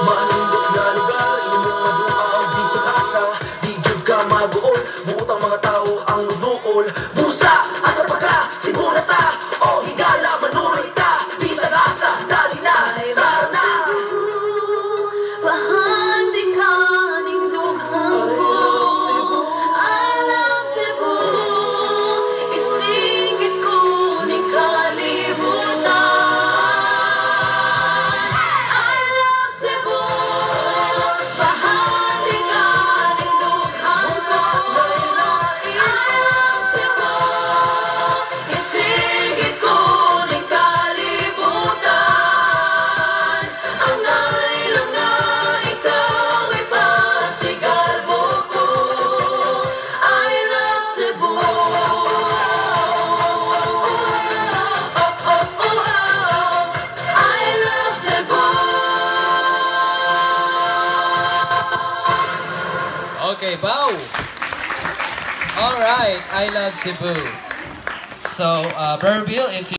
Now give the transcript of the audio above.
Malindot na lugar, imong maduha ang bisag asa. Di gyud ka maguol, buot ang mga tao ang nuduol. Busa, asa pa ka, sigura ta, o higala, manuroy ta. Bisag asa, dali na, tara na. Bahandi ka ning dughang ko. I love Cebu. Isingit ko ning kalibutan. I love Cebu. Bahandi ka ning dughang ko. I love Cebu. Isingit ko ning kalibutan. Ang nailang na ikaw ay pasigalbo ko. I love Cebu. I love Cebu. Okay, bow. All right, I love Cebu. So, Brother Bill, if you